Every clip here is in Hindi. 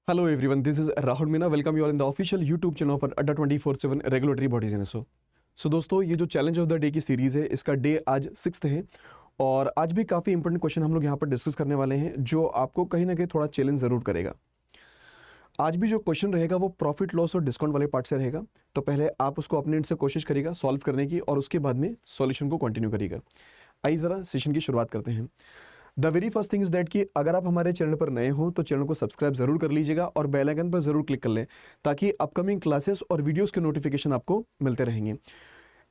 Hello everyone, this is Rahul Meena. Welcome you all in the official YouTube channel for Adda 24/7 Regulatory Bodies in SO. So दोस्तों ये जो चैलेंज ऑफ द डे की सीरीज़ है इसका डे आज 6th है और आज भी काफ़ी इंपॉर्टेंट क्वेश्चन हम लोग यहाँ पर डिस्कस करने वाले हैं जो आपको कहीं ना कहीं थोड़ा चैलेंज ज़रूर करेगा। आज भी जो क्वेश्चन रहेगा वो प्रॉफिट लॉस और डिस्काउंट वाले पार्ट से रहेगा, तो पहले आप उसको अपने एंड से कोशिश करिएगा सॉल्व करने की और उसके बाद में सॉल्यूशन को कंटिन्यू करिएगा। आइए ज़रा सेशन की शुरुआत करते हैं। The very first thing is that कि अगर आप हमारे चैनल पर नए हो तो चैनल को सब्सक्राइब जरूर कर लीजिएगा और बेल आइकन पर जरूर क्लिक कर लें ताकि अपकमिंग क्लासेस और वीडियोस के नोटिफिकेशन आपको मिलते रहेंगे।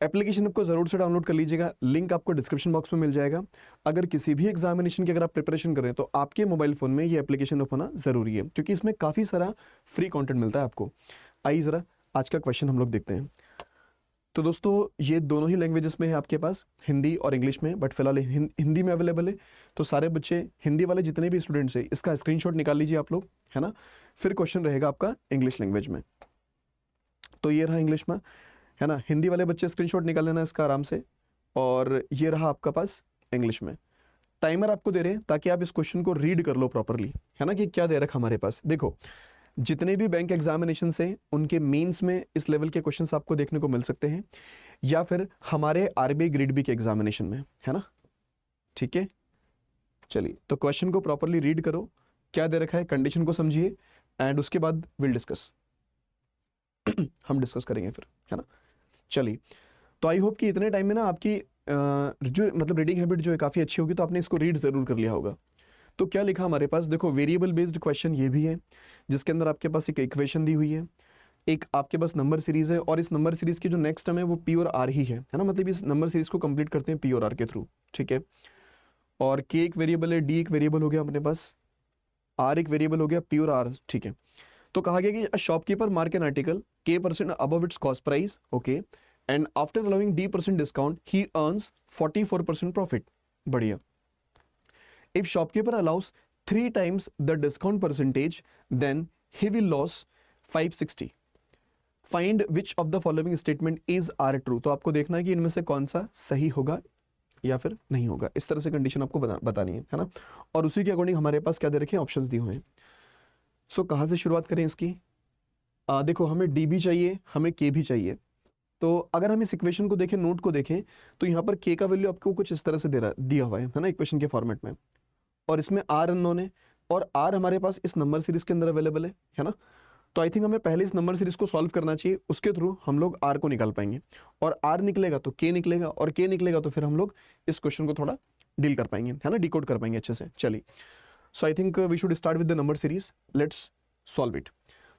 एप्लीकेशन आपको जरूर से डाउनलोड कर लीजिएगा, लिंक आपको डिस्क्रिप्शन बॉक्स में मिल जाएगा। अगर किसी भी एग्जामिनेशन की अगर आप प्रिपरेशन करें तो आपके मोबाइल फ़ोन में ये एप्लीकेशन ओपन होना ज़रूरी है क्योंकि इसमें काफ़ी सारा फ्री कंटेंट मिलता है आपको। आइए ज़रा आज का क्वेश्चन हम लोग देखते हैं। तो दोस्तों ये दोनों ही लैंग्वेजेस में है आपके पास, हिंदी और इंग्लिश में, बट फिलहाल हिंदी में अवेलेबल है। तो सारे बच्चे हिंदी वाले जितने भी स्टूडेंट्स हैं इसका स्क्रीनशॉट निकाल लीजिए आप लोग, है ना। फिर क्वेश्चन रहेगा आपका इंग्लिश लैंग्वेज में। तो ये रहा इंग्लिश में, है ना। हिंदी वाले बच्चे स्क्रीनशॉट निकाल लेना इसका आराम से। और ये रहा आपका पास इंग्लिश में। टाइमर आपको दे रहे हैं ताकि आप इस क्वेश्चन को रीड कर लो प्रॉपरली, है ना, कि क्या दे रखा हमारे पास। देखो जितने भी बैंक एग्जामिनेशन से उनके मेंस में इस लेवल के क्वेश्चंस आपको देखने को मिल सकते हैं या फिर हमारे आरबीआई ग्रेड बी के एग्जामिनेशन में, है ना। ठीक है, चलिए तो क्वेश्चन को प्रॉपरली रीड करो, क्या दे रखा है, कंडीशन को समझिए एंड उसके बाद विल डिस्कस हम डिस्कस करेंगे फिर, है ना। चलिए तो आई होप कि इतने टाइम में ना आपकी जो मतलब रीडिंग हैबिट जो है काफ़ी अच्छी होगी, तो आपने इसको रीड ज़रूर कर लिया होगा। तो क्या लिखा हमारे पास, देखो वेरिएबल बेस्ड क्वेश्चन ये भी है जिसके अंदर आपके पास एक इक्वेशन दी हुई है, एक आपके पास नंबर सीरीज है और इस नंबर सीरीज की जो नेक्स्ट टर्म है वो पी और आर ही है ना। मतलब इस नंबर सीरीज को कंप्लीट करते हैं पी और आर के थ्रू, ठीक है। और के एक वेरिएबल है, डी एक वेरिएबल हो गया अपने पास, आर एक वेरिएबल हो गया, पी और आर, ठीक है। तो कहा गया कि shopkeeper mark an article K% above its cost price, okay, and after allowing D% discount he earns 44% profit. बढ़िया। If shopkeeper allows 3 times the discount percentage, then he will lose 560. Find which of the following statement is are true. तो आपको देखना है कि इनमें से कौन सा सही होगा या फिर नहीं होगा। इस तरह से कंडीशन आपको बतानी है ना। और उसी के अकॉर्डिंग हमारे पास क्या दे रखे हैं, ऑप्शंस दिए हुए हैं। सो कहाँ से शुरुआत करें इसकी। देखो हमें डी भी चाहिए, हमें के भी चाहिए। तो अगर हम इस इक्वेशन को देखें, नोट को देखें, तो यहाँ पर के का वैल्यू आपको कुछ इस तरह से दिया हुआ है ना, इक्वेशन के फॉर्मेट में। और इसमें आर अननोन है और आर हमारे पास इस नंबर सीरीज के अंदर अवेलेबल है ना। तो आई थिंक हमें पहले इस नंबर सीरीज को सॉल्व करना चाहिए, उसके थ्रू हम लोग आर को निकाल पाएंगे। और आर निकलेगा तो के निकलेगा और के निकलेगा तो फिर हम लोग इस क्वेश्चन को थोड़ा डील कर पाएंगे, है ना, डिकोड कर पाएंगे अच्छे से। चलिए so I think we should start with the number series, let's solve it.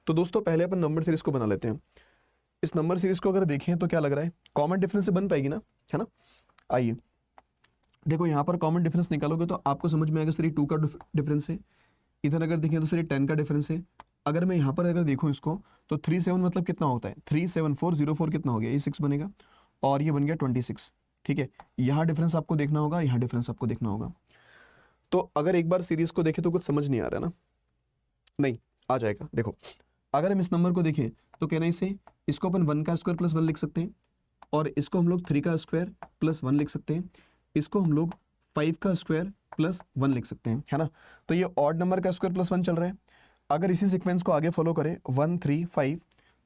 तो दोस्तों पहले अपन नंबर सीरीज को बना लेते हैं। इस नंबर सीरीज को अगर देखें तो क्या लग रहा है, कॉमन डिफरेंस से बन पाएगी ना, है ना। आइए देखो यहाँ पर कॉमन डिफरेंस निकालोगे तो आपको समझ में आएगा, सिर्फ 2 का डिफरेंस है। इधर अगर देखें तो सिर्फ 10 का डिफरेंस है। अगर मैं यहाँ पर अगर देखूँ इसको तो 37 मतलब कितना होता है, 37404 कितना हो गया, ये 6 बनेगा और ये बन गया 26, ठीक है। यहाँ डिफरेंस आपको देखना होगा, यहाँ डिफरेंस आपको देखना होगा। तो अगर एक बार सीरीज को देखें तो कुछ समझ नहीं आ रहा ना, नहीं आ जाएगा। देखो अगर हम इस नंबर को देखें तो कहना इसे, इसको अपन 1 का स्क्वायर प्लस 1 लिख सकते हैं और इसको हम लोग 3 का स्क्वायर प्लस 1 लिख सकते हैं, इसको हम लोग 5 का स्क्वायर प्लस 1 लिख सकते हैं, है ना। तो ये ऑड नंबर का स्क्वायर प्लस 1 चल रहा है। अगर इसी सीक्वेंस को आगे फॉलो करें 1 3 5,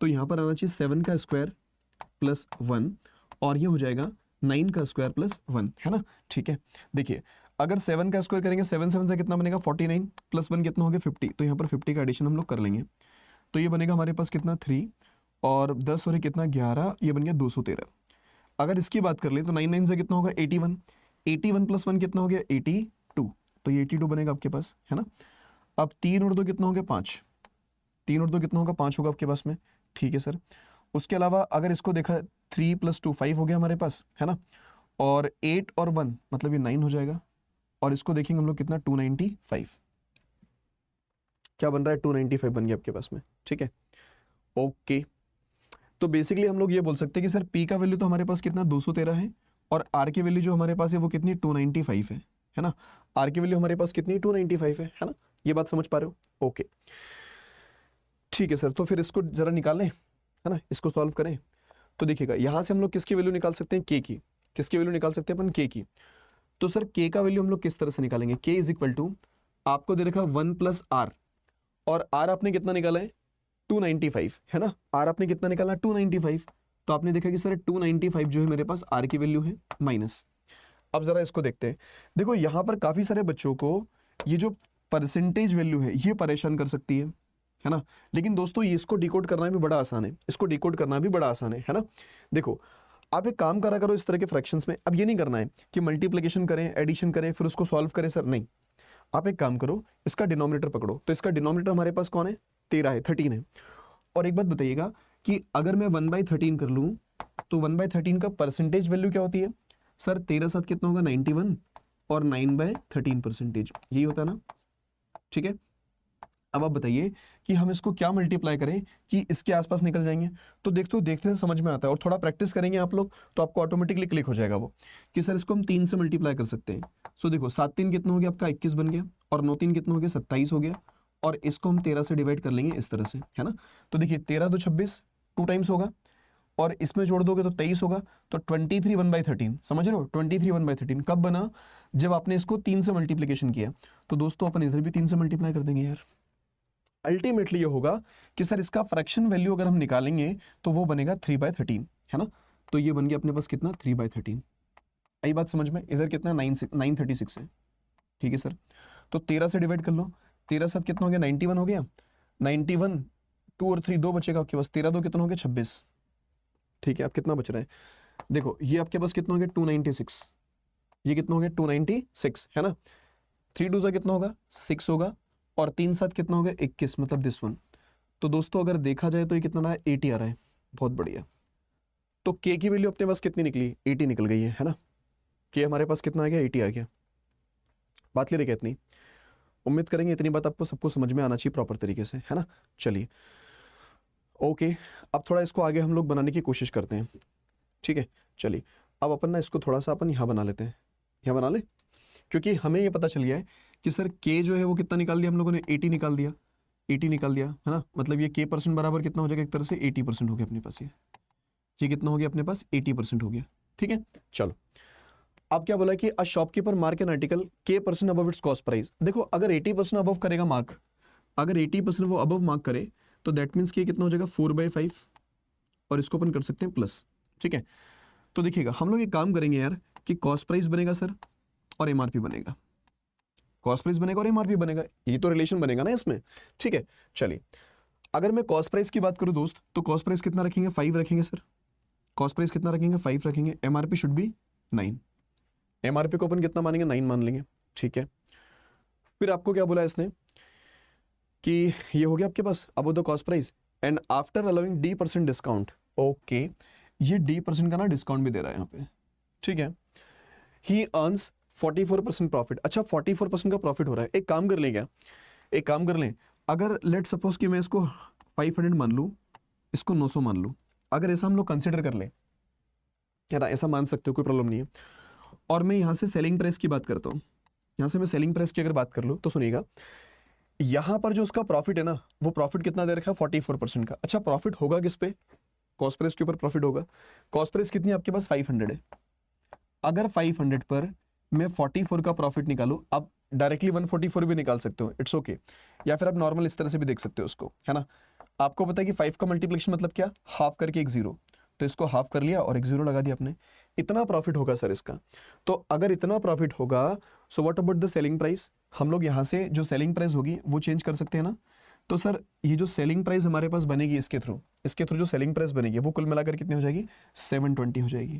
तो यहाँ पर आना चाहिए 7 का स्क्वायर प्लस 1 और ये हो जाएगा 9 का स्क्वायर प्लस 1, है ना। ठीक है, देखिए अगर 7 का स्क्वायर करेंगे 7 7 से कितना बनेगा 49 प्लस 1 कितना हो गया 50। तो यहाँ पर 50 का एडिशन हम लोग कर लेंगे तो ये बनेगा हमारे पास कितना 3 और 10 और कितना 11, ये बन गया 213। अगर इसकी बात कर ले तो 9 9 से कितना होगा 81, 81 प्लस 1 कितना हो गया 82, तो ये 82 बनेगा आपके पास, है ना। अब 3 और 2 कितना हो गया 5, 3 और 2 कितना होगा 5 होगा आपके पास में, ठीक है सर। उसके अलावा अगर इसको देखा 3 + 2 5 हो गया हमारे पास, है ना। और 8 और 1 मतलब ये 9 हो जाएगा और इसको देखेंगे हम लोग कितना 295, क्या बन रहा है 295 बन गया आपके पास में, ठीक है। ओके, तो बेसिकली हम लोग ये बोल सकते हैं कि सर पी का वैल्यू तो हमारे पास कितना 213 है और आर की वैल्यू जो हमारे पास है वो कितनी 295 है ना। आर की वैल्यू हमारे पास कितनी 295 है ना। ये बात समझ पा रहे हो, ओके ठीक है सर। तो फिर इसको जरा निकालें, है ना, इसको सॉल्व करें। तो देखिएगा यहाँ से हम लोग किसकी वैल्यू निकाल सकते हैं, के की। किसकी वैल्यू निकाल सकते हैं अपन, के की। तो सर के का वैल्यू हम लोग किस तरह से निकालेंगे, के इज इक्वल टू आपको दे रखा 1 + r और आर आपने कितना निकाला है 295 है ना, आर आपने कितना निकाला 295, तो आपने देखा कि सर 295 जो है मेरे पास आर की वैल्यू है माइनस। अब जरा इसको देखते हैं, देखो यहाँ पर काफी सारे बच्चों को ये जो परसेंटेज वैल्यू है ये परेशान कर सकती है ना, लेकिन दोस्तों ये इसको डिकोड करना भी बड़ा आसान है, इसको डिकोड करना भी बड़ा आसान है ना। देखो आप एक काम करा करो इस तरह के फ्रैक्शंस में, अब ये नहीं करना है कि मल्टीप्लिकेशन करें एडिशन करें फिर उसको सॉल्व करें सर, नहीं, आप एक काम करो इसका डिनोमिनेटर पकड़ो, तो इसका डिनोमिनेटर हमारे पास कौन है 13 है 13 है। और एक बात बताइएगा कि अगर मैं 1/13 कर लूं तो 1/13 का परसेंटेज वैल्यू क्या होती है सर, 13 साथ कितना होगा 91 और 9/13 परसेंटेज, यही होता है ना, ठीक है। अब आप बताइए कि हम इसको क्या मल्टीप्लाई करें कि इसके आसपास निकल जाएंगे, तो देखते देखते समझ में आता है, और थोड़ा प्रैक्टिस करेंगे आप लोग तो आपको ऑटोमेटिकली क्लिक हो जाएगा वो कि सर इसको हम 3 से मल्टीप्लाई कर सकते हैं। सो देखो 7×3 कितना हो गया आपका 21 बन गया, और 9×3 कितना हो गया 27 हो गया, और इसको हम 13 से डिवाइड कर लेंगे इस तरह से, है ना। तो देखिए 13 2 26 2 टाइम्स होगा, और इसमें जोड़ दोगे तो 23 होगा, तो 23 1/13, समझ रहे हो 23 1/13 कब बना, जब आपने इसको 3 से मल्टीप्लीकेशन किया। तो दोस्तों अपन इधर भी 3 से मल्टीप्लाई कर देंगे यार। अल्टीमेटली ये होगा कि सर इसका फ्रैक्शन वैल्यू अगर हम निकालेंगे तो वो बनेगा 3/13, है ना। तो ये बन गया अपने पास कितना 3/13, आई बात समझ में, इधर कितना 936 है, ठीक है सर। तो 13 से डिवाइड कर लो, 13 साथ कितना हो गया 91 हो गया, 91 2 और 3 2 बचेगा आपके पास, 13 2 कितना हो गया 26, ठीक है। अब कितना बच रहा है, देखो ये आपके पास कितना हो गया 296, ये कितना हो गया 296, है ना। 3 2 कितना होगा 6 होगा, और 3 7 कितना हो गया 21, मतलब दिस वन। तो दोस्तों अगर देखा जाए तो ये कितना है 80 आ रहा है, बहुत बढ़िया। तो के की वैल्यू अपने पास कितनी निकली 80 निकल गई है ना, के हमारे पास कितना आ गया 80 आ गया। बात ले रही क्या इतनी, उम्मीद करेंगे इतनी बात आपको सबको समझ में आना चाहिए प्रॉपर तरीके से, है ना। चलिए ओके, अब थोड़ा इसको आगे हम लोग बनाने की कोशिश करते हैं, ठीक है। चलिए अब अपन ना इसको थोड़ा सा अपन यहाँ बना लेते हैं, यहाँ बना ले, क्योंकि हमें ये पता चल गया है कि सर के जो है वो कितना निकाल दिया हम लोगों ने 80 निकाल दिया, 80 निकाल दिया, है ना। मतलब ये के परसेंट बराबर कितना हो जाएगा एक तरह से 80% हो गया अपने पास, ये कितना हो गया अपने पास 80% हो गया, ठीक है। चलो अब क्या बोला कि a shopkeeper mark an article के percent above its cost price. देखो अगर 80% अबव करेगा मार्क, अगर 80% वो अबव मार्क करे तो दैट मीन्स कि कितना हो जाएगा 4/5, और इसको अपन कर सकते हैं प्लस, ठीक है। तो देखिएगा हम लोग एक काम करेंगे यार कि कॉस्ट प्राइस बनेगा सर और एमआरपी बनेगा, कॉस्ट प्राइस बनेगा और एमआरपी बनेगा, ये तो रिलेशन बनेगा ना इसमें, ठीक है। चलिए अगर मैं कॉस्ट प्राइस की बात करूं दोस्त तो कॉस्ट प्राइस कितना रखेंगे 5 रखेंगे सर, कॉस्ट प्राइस कितना रखेंगे 5 रखेंगे, एमआरपी शुड बी 9, एमआरपी को अपन कितना मानेंगे 9 मान लेंगे, ठीक है। फिर आपको क्या बोला इसने कि ये हो गया आपके पास अब the cost price and after allowing D% discount, okay ये D% का ना डिस्काउंट भी दे रहा है यहाँ पे, ठीक है। ही अर्न्स 44% प्रॉफिट, अच्छा 44% का प्रॉफिट हो रहा है। एक काम कर लें क्या, एक काम कर लें, अगर लेट सपोज कि मैं इसको 500 मान लूँ, इसको 900 मान लूँ, अगर ऐसा हम लोग कंसिडर कर लें, है ना, ऐसा मान सकते हो कोई प्रॉब्लम नहीं है। और मैं यहाँ से सेलिंग प्राइस की बात करता हूँ, यहाँ से मैं सेलिंग प्राइस की अगर बात कर लूँ तो सुनिएगा, यहाँ पर जो उसका प्रॉफिट है ना वो प्रॉफिट कितना दे रखा है 44% का। अच्छा प्रॉफिट होगा किस पे, कॉस्ट प्राइस के ऊपर प्रॉफिट होगा। कॉस्ट प्राइस कितनी है आपके पास 500 है, अगर 500 पर मैं 44 का प्रॉफिट निकालूं, आप डायरेक्टली 144 भी निकाल सकते हो, इट्स ओके या फिर आप नॉर्मल इस तरह से भी देख सकते हो उसको, है ना। आपको पता है कि 5 का मल्टीप्लिकेशन मतलब क्या, हाफ करके एक जीरो, तो इसको हाफ कर लिया और एक जीरो लगा दिया आपने, इतना प्रॉफिट होगा सर इसका। तो अगर इतना प्रॉफिट होगा so what about the selling price, हम लोग यहाँ से जो सेलिंग प्राइस होगी वो चेंज कर सकते हैं ना। तो सर ये जो सेलिंग प्राइस हमारे पास बनेगी इसके थ्रू जो सेलिंग प्राइस बनेगी वो कुल मिलाकर कितनी हो जाएगी 720 हो जाएगी,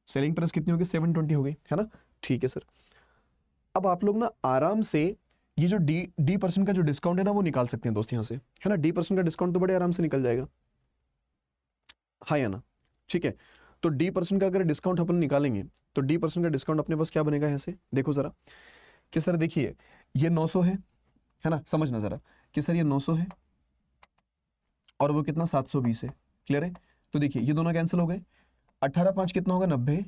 सेलिंग प्राइस कितनी होगी 720 हो गई, है ना, ठीक है सर। अब आप लोग ना आराम से ये जो D% का जो डिस्काउंट है ना वो निकाल सकते हैं दोस्त यहाँ से, है ना। D% का डिस्काउंट तो बड़े आराम से निकल जाएगा, हाँ या ना, ठीक है। तो D% का अगर डिस्काउंट अपन निकालेंगे तो D% का डिस्काउंट अपने पास क्या बनेगा यहाँ से, देखो जरा कि सर देखिए ये 900 है ना, समझना जरा कि सर ये 900 है और वो कितना 720 है, क्लियर है। तो देखिए ये दोनों कैंसिल हो गए, 18 5 कितना होगा 90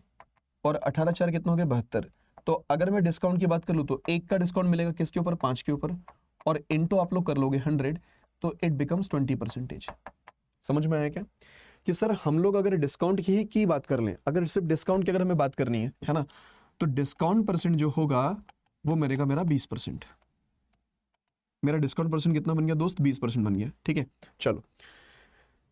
और 18 4 कितना हो गया 72। तो अगर मैं डिस्काउंट की बात कर लूँ तो एक का डिस्काउंट मिलेगा किसके ऊपर 5 के ऊपर, और इनटू आप लोग कर लोगे 100 तो इट बिकम्स 20%। समझ में आया क्या कि सर हम लोग अगर डिस्काउंट की बात कर लें, अगर सिर्फ डिस्काउंट की अगर हमें बात करनी है ना, तो डिस्काउंट परसेंट जो होगा वो मेरा 20%, मेरा डिस्काउंट परसेंट कितना बन गया दोस्त, 20% बन गया, ठीक है। चलो,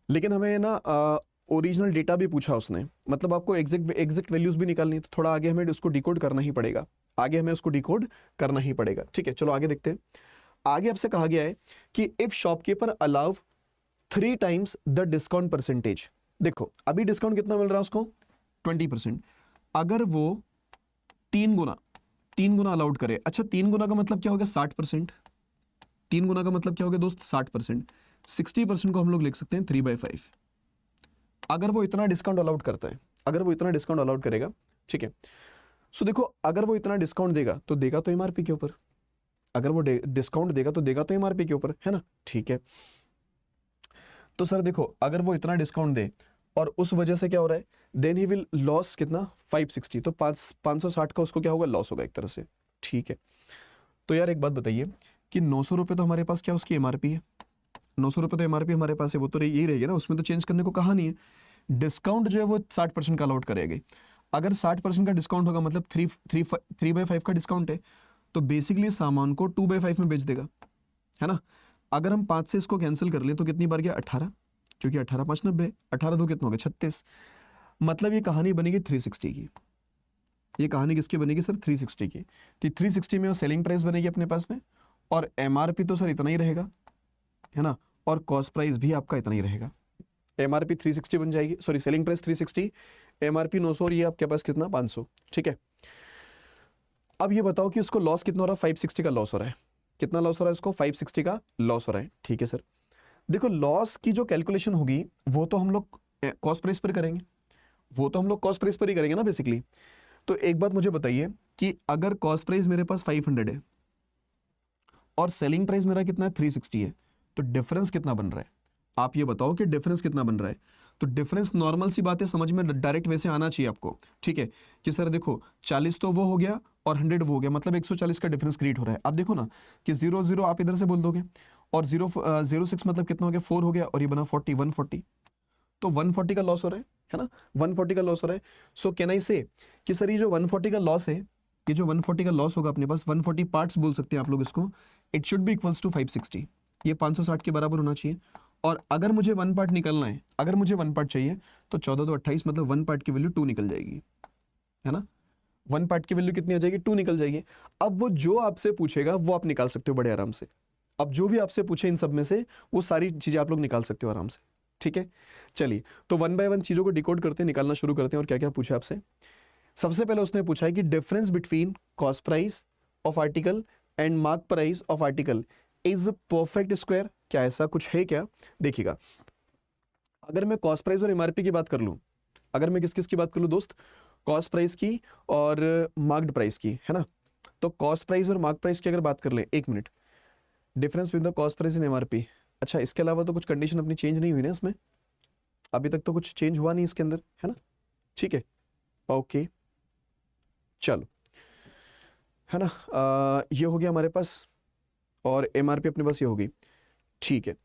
लेकिन हमें ना ओरिजिनल डेटा भी पूछा उसने, मतलब आपको एग्जैक्ट वैल्यूज भी निकालनी है, तो थोड़ा आगे हमें उसको डिकोड करना ही पड़ेगा, आगे हमें उसको डिकोड करना ही पड़ेगा, ठीक है। चलो आगे देखते हैं। आगे आपसे कहा गया है कि if shopkeeper allow 3 times the discount percentage. देखो अभी डिस्काउंट कितना मिल रहा है उसको, 20%। अगर वो 3 गुना अलाउड करे, अच्छा 3 गुना का मतलब क्या हो गया, 60%। 3 गुना का मतलब क्या हो गया दोस्त, 60%। 60% को हम लोग लिख सकते हैं 3/5। अगर वो इतना डिस्काउंट अलाउड करता है, अगर वो इतना डिस्काउंट अलाउड करेगा, ठीक है। सो देखो अगर वो इतना डिस्काउंट देगा तो देगा तो एमआरपी के ऊपर, अगर वो डिस्काउंट देगा तो देगा तो एमआरपी के ऊपर, है ना, ठीक है। तो सर देखो अगर वो इतना डिस्काउंट दे और उस वजह से क्या हो रहा है, देन ही विल लॉस कितना, 560, तो 560 का उसको क्या होगा, लॉस होगा एक तरह से, ठीक है। तो यार एक बात बताइए कि 900 रुपये तो हमारे पास क्या उसकी एमआरपी है, 900 रुपये तो एमआरपी हमारे पास है, वो तो यही रहेगी ना, उसमें तो चेंज करने को कहा नहीं है। डिस्काउंट जो है वो 60% का अलाउड करेगी। अगर 60% का डिस्काउंट होगा मतलब 3/5 का डिस्काउंट है, तो बेसिकली सामान को 2/5 में बेच देगा, है ना। अगर हम 5 से इसको कैंसिल कर लें तो कितनी बार गया, 18, क्योंकि 18 5 90, 18 2 कितना हो गया, 36। मतलब ये कहानी बनेगी 360 की, ये कहानी किसकी बनेगी सर, 360 की। तो 360 में वो सेलिंग प्राइस बनेगी अपने पास में, और एमआरपी तो सर इतना ही रहेगा, है ना, और कॉस्ट प्राइस भी आपका इतना ही रहेगा। एमआरपी 360 बन जाएगी, सॉरी सेलिंग प्राइस 360, एमआरपी 900 और ये आपके पास कितना, 500, ठीक है। अब ये बताओ कि उसको लॉस कितना हो रहा है, 560 का लॉस हो रहा है, कितना लॉस हो रहा है उसको, 560 का लॉस हो रहा है, ठीक है सर। देखो लॉस की जो कैलकुलेशन होगी वो तो हम लोग कॉस्ट प्राइस पर करेंगे, वो तो हम लोग कॉस्ट प्राइस पर ही करेंगे ना बेसिकली। तो एक बात मुझे बताइए कि अगर कॉस्ट प्राइस मेरे पास 500 है और सेलिंग प्राइस मेरा कितना है, 360 है, तो डिफरेंस कितना बन रहा है, आप ये बताओ कि डिफरेंस कितना बन रहा है। तो डिफरेंस नॉर्मल सी बात है, समझ में डायरेक्ट वैसे आना चाहिए आपको, ठीक है, कि सर देखो 40 तो वो हो गया और 100 वो हो गया, मतलब 140 का डिफरेंस क्रिएट हो रहा है। आप देखो ना कि 0 0 आप इधर से बोल दोगे, और 0.06 मतलब कितना हो गया, 4 हो गया, और ये बना 40, 140, तो 140 का लॉस हो रहा है ना, 140 का लॉस हो रहा है। सो कैन आई से कि सर ये जो 140 का लॉस है, ये जो 140 का लॉस होगा अपने पास, 140 पार्ट्स बोल सकते हैं आप लोग इसको, it should be equals to 560, ये 560 के बराबर होना चाहिए। और अगर मुझे 1 पार्ट निकलना है, अगर मुझे 1 पार्ट चाहिए, तो 14 2 28, मतलब 1 पार्ट की वैल्यू 2 निकल जाएगी, है ना, 1 पार्ट की वैल्यू कितनी आ जाएगी, 2 निकल जाएगी। अब वो जो आपसे पूछेगा वो आप निकाल सकते हो बड़े आराम से, अब जो भी आपसे पूछे इन सब में से वो सारी चीजें आप लोग निकाल सकते हो आराम से, ठीक है। चलिए तो 1 बाय 1 चीजों को डिकोड करते हैं, निकालना शुरू करते हैं। और क्या क्या पूछा आपसे, सबसे पहले उसने पूछा है कि difference between cost price of article and mark price of article is perfect square, क्या ऐसा कुछ है क्या। देखिएगा अगर मैं कॉस्ट प्राइस और एमआरपी की बात कर लूं, अगर मैं किस किस की बात कर लूं दोस्त, कॉस्ट प्राइस की और मार्क्ड प्राइस की, है ना। तो कॉस्ट प्राइस और मार्क प्राइस की अगर बात कर लें, एक minute, difference with the cost price in MRP. अच्छा इसके अलावा तो कुछ कंडीशन अपनी चेंज नहीं हुई ना इसमें, अभी तक तो कुछ चेंज हुआ नहीं इसके अंदर, है ना, ठीक है, ओके चलो, है ना। ये हो गया हमारे पास, और एमआरपी अपने पास ये होगी, ठीक है।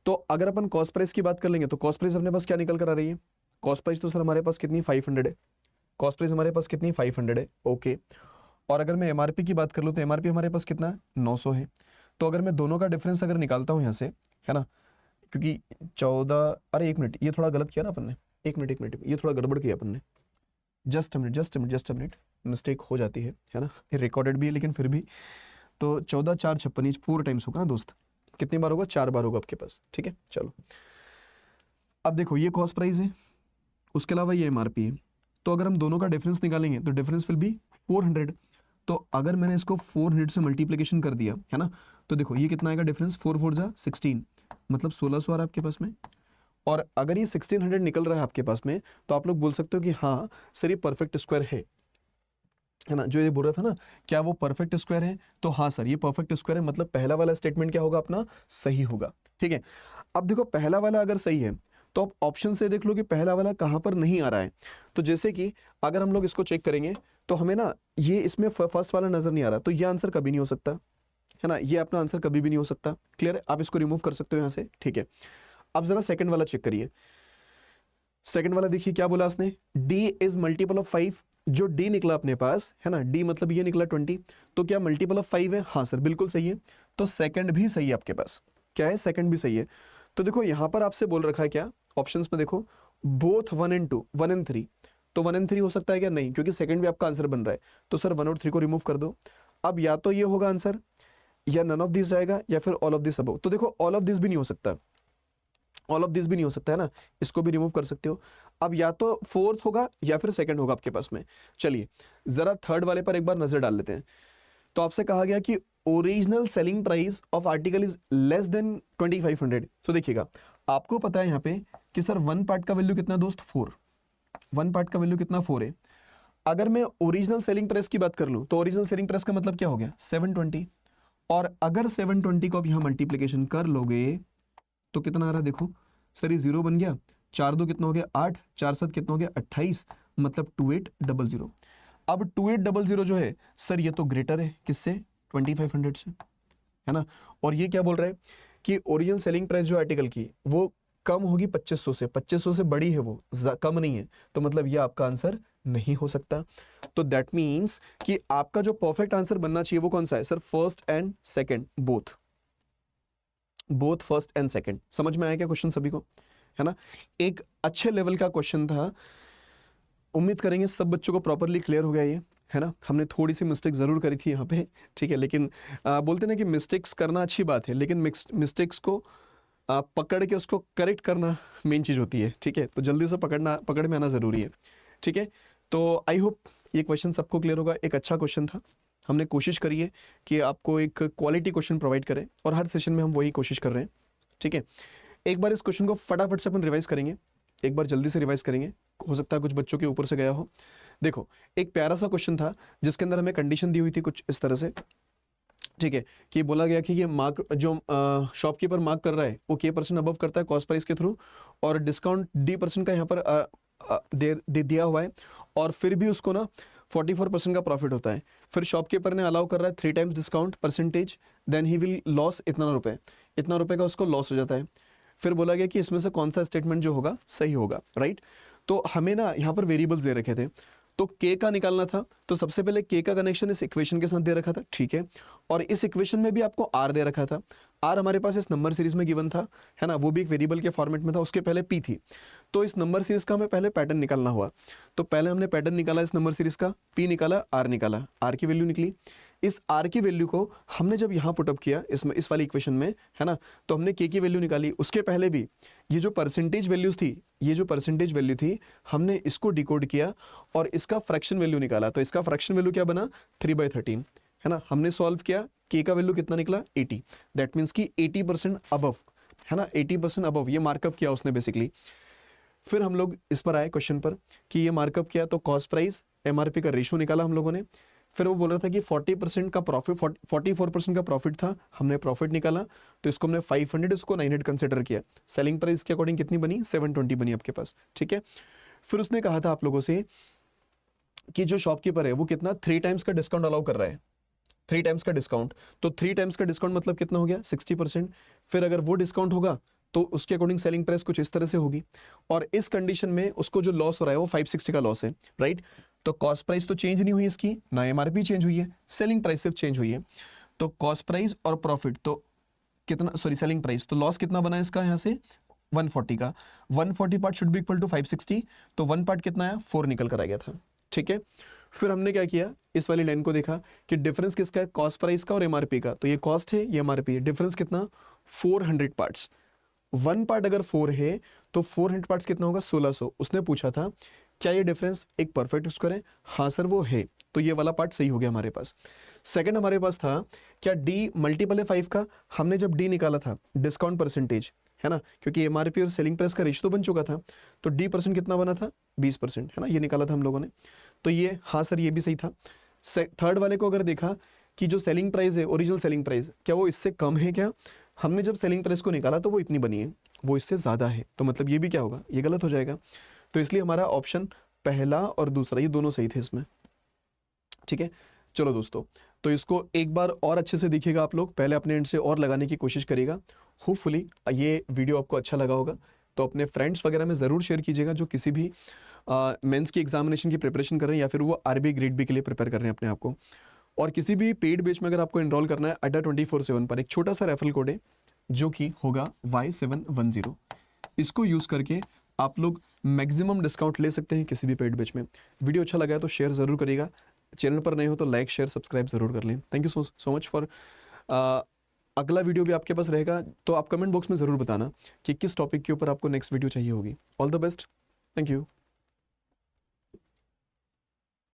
तो अगर अपन कॉस्ट प्राइस की बात कर लेंगे तो कॉस्ट प्राइस अपने पास क्या निकल कर आ रही है, कॉस्ट प्राइस तो सर हमारे पास कितनी, 500 है, कॉस्ट प्राइस हमारे पास कितनी, 500 है, ओके। और अगर मैं एमआरपी की बात कर लूँ तो एमआरपी हमारे पास कितना है, 900 है। तो अगर मैं दोनों का डिफरेंस अगर निकालता हूँ यहाँ से, है ना, क्योंकि 14, अरे एक मिनट, ये थोड़ा गलत किया ना अपन ने, एक मिनट, ये थोड़ा गड़बड़ किया अपन ने, जस्ट अ मिनट, मिस्टेक हो जाती है ना, ये रिकॉर्डेड भी है लेकिन फिर भी। तो 14 4 56, ये 4 टाइम्स होगा ना दोस्त, कितनी बार होगा, 4 बार होगा आपके पास, ठीक है। चलो अब देखो ये कॉस्ट प्राइस है, उसके अलावा ये एमआरपी है, तो अगर हम दोनों का डिफरेंस निकालेंगे तो डिफरेंस विल बी 400। तो अगर मैंने इसको 400 से मल्टीप्लिकेशन कर दिया, है ना, तो देखो ये कितना आएगा डिफरेंस, 4 4 जा 16, मतलब 1600 आ रहा है आपके पास में। और अगर ये 1600 निकल रहा है आपके पास में, तो आप लोग बोल सकते हो कि हाँ सर ये परफेक्ट स्क्वायर है ना। जो ये बोल रहा था ना क्या वो परफेक्ट स्क्वायर है, तो हाँ सर ये परफेक्ट स्क्वायर है, मतलब पहला वाला स्टेटमेंट क्या होगा अपना, सही होगा, ठीक है। अब देखो पहला वाला अगर सही है तो आप ऑप्शन से देख लो कि पहला वाला कहाँ पर नहीं आ रहा है। तो जैसे कि अगर हम लोग इसको चेक करेंगे तो हमें ना ये इसमें फर्स्ट वाला नजर नहीं आ रहा, तो ये आंसर कभी नहीं हो सकता, है ना, ये अपना आंसर कभी भी नहीं हो सकता, क्लियर है, आप इसको रिमूव कर सकते हो यहाँ से, ठीक है। अब जरा सेकंड वाला चेक करिए, सेकंड वाला देखिए क्या बोला उसने, d इज मल्टीपल ऑफ 5, जो d निकला अपने पास, है ना, d मतलब ये निकला 20, तो क्या मल्टीपल ऑफ 5 है, हाँ सर बिल्कुल सही है। तो सेकंड भी सही है आपके पास। क्या है? सेकंड भी सही है। तो देखो यहाँ पर आपसे बोल रखा है क्या, ऑप्शंस में देखो, बोथ 1 and 2, 1 and 3, तो 1 and 3 हो सकता है क्या? नहीं, क्योंकि सेकंड भी आपका आंसर बन रहा है। तो सर 1 और 3 को रिमूव कर दो। अब या तो ये होगा आंसर, या नन ऑफ दिस जाएगा, या फिर ऑल ऑफ दिस अबव। तो देखो ऑल ऑफ दिस भी नहीं हो सकता, ऑल ऑफ दिस भी नहीं हो सकता है ना, इसको भी रिमूव कर सकते हो। अब या तो फोर्थ होगा या फिर सेकंड होगा आपके पास में। चलिए जरा थर्ड वाले पर एक बार नजर डाल लेते हैं। तो आपसे कहा गया कि original selling price of article is less than 2500। तो देखिएगा, आपको पता है यहाँ पे कि सर वन पार्ट का वैल्यू कितना दोस्त? 4। वन पार्ट का वैल्यू कितना? 4 है। अगर मैं ओरिजिनल सेलिंग प्राइस की बात कर लूं तो ओरिजिनल सेलिंग प्राइस का मतलब क्या हो गया? 720। और अगर 720 को आप यहां मल्टीप्लीकेशन कर लोगे तो कितना आ रहा है? देखो सर ये 0 बन गया, 4 2 कितना हो गया? 8, 4 7 कितना हो गया? 28, मतलब 2800। अब 2800 जो है सर ये तो ग्रेटर है किससे? 2500 से, है ना। और ये क्या बोल रहा है कि ओरिजिनल सेलिंग प्राइस जो आर्टिकल की वो कम होगी 2500 से, 2500 से बड़ी है वो, कम नहीं है। तो मतलब ये आपका आंसर नहीं हो सकता। तो दैट मीन्स कि आपका जो परफेक्ट आंसर बनना चाहिए वो कौन सा है sir? First and second, both, both first and second. समझ में आया क्या क्वेश्चन सभी को? है ना, एक अच्छे लेवल का क्वेश्चन था। उम्मीद करेंगे सब बच्चों को प्रॉपरली क्लियर हो गया ये, है ना। हमने थोड़ी सी मिस्टेक जरूर करी थी यहाँ पे, ठीक है, लेकिन बोलते ना कि मिस्टेक्स करना अच्छी बात है, लेकिन मिस्टेक्स को पकड़ के उसको करेक्ट करना मेन चीज़ होती है, ठीक है। तो जल्दी से पकड़ में आना ज़रूरी है, ठीक है। तो आई होप ये क्वेश्चन सबको क्लियर होगा। एक अच्छा क्वेश्चन था, हमने कोशिश करी है कि आपको एक क्वालिटी क्वेश्चन प्रोवाइड करें, और हर सेशन में हम वही कोशिश कर रहे हैं, ठीक है। एक बार इस क्वेश्चन को फटाफट से अपन रिवाइज करेंगे, एक बार जल्दी से रिवाइज करेंगे, हो सकता है कुछ बच्चों के ऊपर से गया हो। देखो एक प्यारा सा क्वेश्चन था जिसके अंदर हमें कंडीशन दी हुई थी कुछ इस तरह से, ठीक है, कि बोला गया कि ये मार्क जो शॉपकीपर मार्क कर रहा है वो k% अबव करता है कॉस्ट प्राइस के थ्रू, और डिस्काउंट d% का यहाँ पर दिया हुआ है, और फिर भी उसको ना 44% का प्रॉफिट होता है। फिर शॉपकीपर ने अलाउ कर रहा है 3 times discount percentage, then he will loss इतना रुपए का उसको लॉस हो जाता है। फिर बोला गया कि इसमें से कौन सा स्टेटमेंट जो होगा सही होगा, राइट। तो हमें ना यहाँ पर वेरिएबल्स दे रखे थे, तो k का निकालना था, तो सबसे पहले k का कनेक्शन इस इक्वेशन के साथ दे रखा था, ठीक है। और इस इक्वेशन में भी आपको r दे रखा था, r हमारे पास इस नंबर सीरीज में गिवन था, है ना, वो भी एक वेरिएबल के फॉर्मेट में था, उसके पहले p थी। तो इस नंबर सीरीज का हमें पहले पैटर्न निकालना हुआ, तो पहले हमने पैटर्न निकाला इस नंबर सीरीज का, p निकाला, r निकाला, r की वैल्यू निकली। इस r की वैल्यू को हमने जब यहाँ पुटअप किया इसमें, इस वाली इक्वेशन में, है ना, तो हमने k की वैल्यू निकाली। उसके पहले भी ये जो परसेंटेज वैल्यूज थी, ये जो परसेंटेज वैल्यू थी, हमने इसको डिकोड किया और इसका फ्रैक्शन वैल्यू निकाला। तो इसका फ्रैक्शन वैल्यू क्या बना? 3/13, है ना। हमने सॉल्व किया, k का वैल्यू कितना निकला? 80। दैट मीन्स कि 80% अबव, है ना, 80% अबव, ये मार्कअप किया उसने बेसिकली। फिर हम लोग इस पर आए क्वेश्चन पर कि ये मार्कअप किया, तो कॉस्ट प्राइस MRP का रेशियो निकाला हम लोगों ने। फिर वो बोल रहा था कि 40% का प्रॉफिट, 44% का प्रॉफिट था, हमने प्रॉफिट निकाला, तो इसको हमने 500, इसको 900 कंसिडर किया। सेलिंग प्राइस के अकॉर्डिंग कितनी बनी? 720 बनी आपके पास, ठीक है। फिर उसने कहा था आप लोगों से कि जो शॉपकीपर है वो कितना 3 टाइम्स का डिस्काउंट अलाउ कर रहा है, 3 टाइम्स का डिस्काउंट। तो 3 टाइम्स का डिस्काउंट मतलब कितना हो गया? 60%। फिर अगर वो डिस्काउंट होगा तो उसके अकॉर्डिंग सेलिंग प्राइस कुछ इस तरह से होगी, और इस कंडीशन में उसको जो लॉस हो रहा है वो 560 का लॉस है, राइट। तो कॉस्ट प्राइस तो चेंज नहीं हुई इसकी, ना MRP चेंज हुई है, सेलिंग प्राइस सिर्फ चेंज हुई है। तो कॉस्ट प्राइस और प्रॉफिट तो कितना, सॉरी सेलिंग प्राइस, तो लॉस कितना बना इसका यहाँ से? 140 का। 140 part should be equal to 560, तो 1 पार्ट कितना आया? 4 निकल कर आ गया था, ठीक है। फिर हमने क्या किया, इस वाली लाइन को देखा कि डिफरेंस किसका है? कॉस्ट प्राइस का और MRP का। तो ये कॉस्ट है, ये MRP है, डिफरेंस कितना? 400 पार्ट्स। 1 पार्ट अगर 4 है तो 400 पार्ट्स कितना होगा? 1600। उसने पूछा था क्या ये डिफरेंस एक परफेक्ट स्क्वायर है? हाँ सर वो है, तो ये वाला पार्ट सही हो गया हमारे पास। सेकंड हमारे पास था क्या D मल्टीपल है 5 का? हमने जब D निकाला था डिस्काउंट परसेंटेज, है ना, क्योंकि MRP और सेलिंग प्राइस का रेशियो बन चुका था, तो D% कितना बना था? 20%, है ना, ये निकाला था हम लोगों ने। तो ये हाँ सर ये भी सही था। थर्ड वाले को अगर देखा कि जो सेलिंग प्राइस है, ओरिजिनल सेलिंग प्राइस, क्या वो इससे कम है क्या? हमने जब सेलिंग प्राइस को निकाला तो वो इतनी बनी है, वो इससे ज़्यादा है, तो मतलब ये भी क्या होगा? ये गलत हो जाएगा। तो इसलिए हमारा ऑप्शन पहला और दूसरा ये दोनों सही थे इसमें, ठीक है। चलो दोस्तों, तो इसको एक बार और अच्छे से देखिएगा आप लोग, पहले अपने एंड से और लगाने की कोशिश करिएगा। होपफुली ये वीडियो आपको अच्छा लगा होगा, तो अपने फ्रेंड्स वगैरह में ज़रूर शेयर कीजिएगा जो किसी भी मेंस की एग्जामिनेशन की प्रिपरेशन कर रहे हैं या फिर वो RBI ग्रेड बी के लिए प्रिपेयर कर रहे हैं अपने आप को। और किसी भी पेड बैच में अगर आपको इनरोल करना है अड्डा 24/7 पर एक छोटा सा रेफरल कोड है जो कि होगा Y710। इसको यूज़ करके आप लोग मैक्सिमम डिस्काउंट ले सकते हैं किसी भी पेड बैच में। वीडियो अच्छा लगा है तो शेयर ज़रूर करिएगा, चैनल पर नए हो तो लाइक शेयर सब्सक्राइब ज़रूर कर लें। Thank you so much for. अगला वीडियो भी आपके पास रहेगा तो आप कमेंट बॉक्स में ज़रूर बताना कि किस टॉपिक के ऊपर आपको नेक्स्ट वीडियो चाहिए होगी। All the best, thank you.